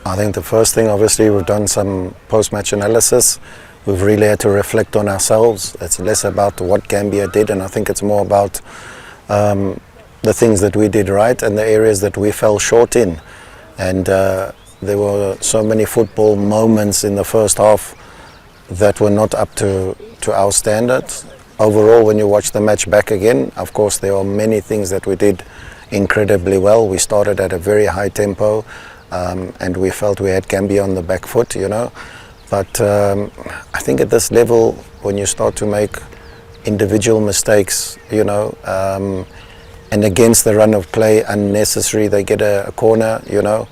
I think the first thing, obviously, we've done some post-match analysis. We've really had to reflect on ourselves. It's less about what Gambia did, and I think it's more about the things that we did right and the areas that we fell short in. And there were so many football moments in the first half that were not up to our standards. Overall, when you watch the match back again, of course, there are many things that we did incredibly well. We started at a very high tempo, and we felt we had Gambia on the back foot, you know. But I think at this level, when you start to make individual mistakes, you know, and against the run of play, unnecessary, they get a corner, you know,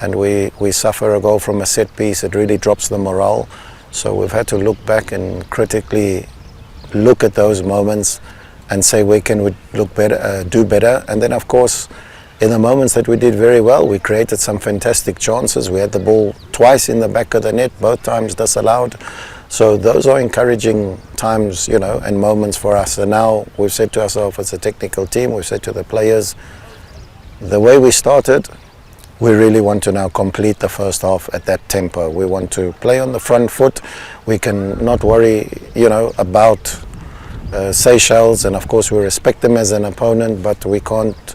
and we suffer a goal from a set piece, it really drops the morale. So we've had to look back and critically look at those moments and say where can we look better, do better. And then of course, in the moments that we did very well, we created some fantastic chances. We had the ball twice in the back of the net, both times disallowed. So those are encouraging times, you know, and moments for us. And now we've said to ourselves as a technical team, we've said to the players, the way we started, we really want to now complete the first half at that tempo. We want to play on the front foot. We can not worry, you know, about Seychelles, and of course we respect them as an opponent, but we can't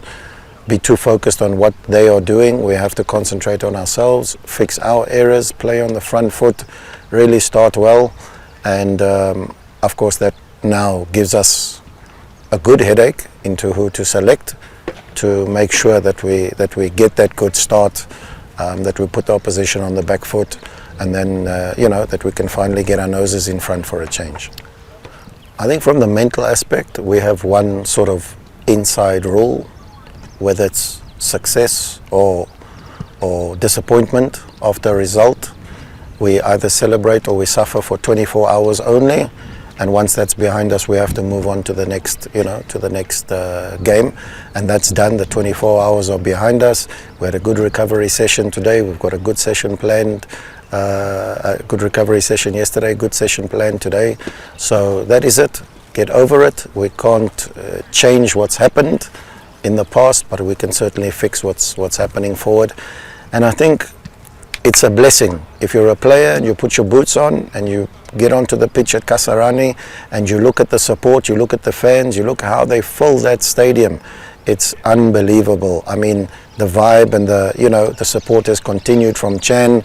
be too focused on what they are doing. We have to concentrate on ourselves, fix our errors, play on the front foot, really start well, and of course that now gives us a good headache into who to select to make sure that we get that good start, that we put the opposition on the back foot, and then you know, that we can finally get our noses in front for a change. I think from the mental aspect, we have one sort of inside rule, whether it's success or disappointment after a result. We either celebrate or we suffer for 24 hours only, and once that's behind us, we have to move on to the next, you know, to the next game, and that's done. The 24 hours are behind us. We had a good recovery session today. We've got a good session planned. A good recovery session yesterday, good session planned today. So that is it. Get over it. We can't change what's happened in the past, but we can certainly fix what's happening forward. And I think it's a blessing if you're a player and you put your boots on and you get onto the pitch at Kasarani and you look at the support, you look at the fans, you look how they fill that stadium. It's unbelievable. I mean, the vibe and the support has continued from Chan.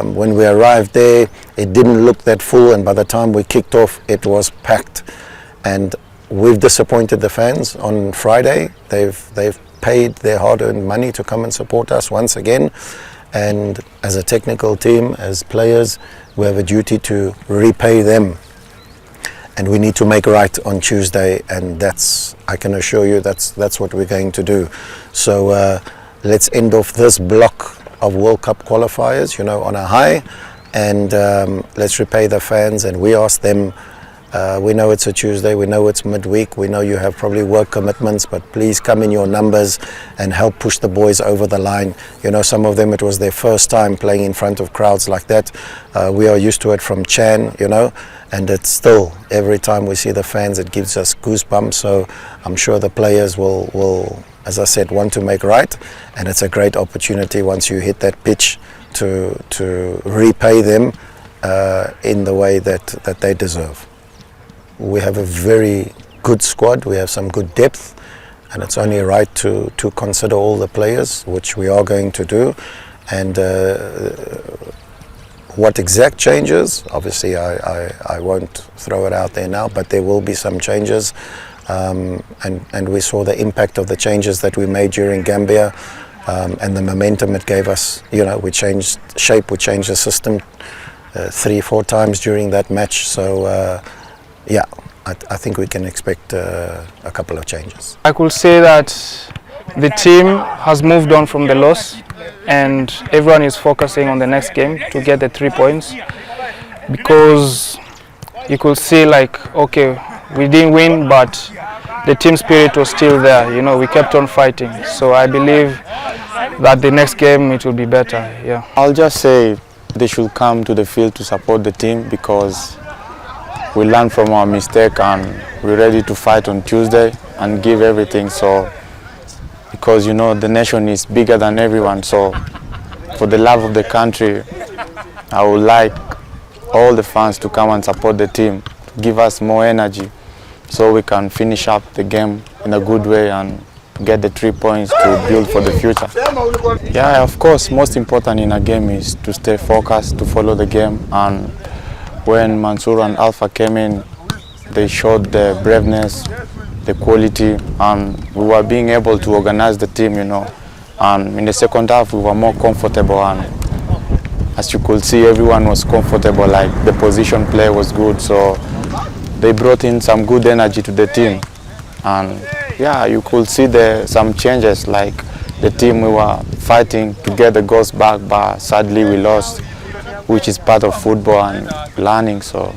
When we arrived there, it didn't look that full, and by the time we kicked off, it was packed. And we've disappointed the fans on Friday. They've paid their hard-earned money to come and support us once again. And as a technical team, as players, we have a duty to repay them. And we need to make right on Tuesday, and that's, I can assure you, that's what we're going to do. So let's end off this block of World Cup qualifiers, you know, on a high, and let's repay the fans. And we ask them, we know it's a Tuesday, we know it's midweek, we know you have probably work commitments, but please come in your numbers and help push the boys over the line. You know, some of them, it was their first time playing in front of crowds like that. We are used to it from Chan, you know, and it's still, every time we see the fans, it gives us goosebumps. So I'm sure the players will, as I said, want to make right, and it's a great opportunity once you hit that pitch to repay them in the way that they deserve. We have a very good squad, we have some good depth, and it's only right to consider all the players, which we are going to do. And what exact changes, obviously I won't throw it out there now, but there will be some changes. And we saw the impact of the changes that we made during Gambia, and the momentum it gave us. You know, we changed shape, we changed the system 3-4 times during that match. So yeah, I think we can expect a couple of changes. I could say that the team has moved on from the loss, and everyone is focusing on the next game to get the 3 points, because you could see, like, okay, we didn't win, but the team spirit was still there. You know, we kept on fighting. So I believe that the next game it will be better. Yeah. I'll just say they should come to the field to support the team, because we learned from our mistake and we're ready to fight on Tuesday and give everything. So, because you know the nation is bigger than everyone, so for the love of the country, I would like all the fans to come and support the team, to give us more energy so we can finish up the game in a good way and get the 3 points to build for the future. Yeah, of course, most important in a game is to stay focused, to follow the game. And when Mansour and Alpha came in, they showed the braveness, the quality, and we were being able to organize the team, you know. And in the second half, we were more comfortable, and as you could see, everyone was comfortable, like the position play was good, so they brought in some good energy to the team. And yeah, you could see some changes, like the team, we were fighting to get the goals back, but sadly we lost, which is part of football and learning. So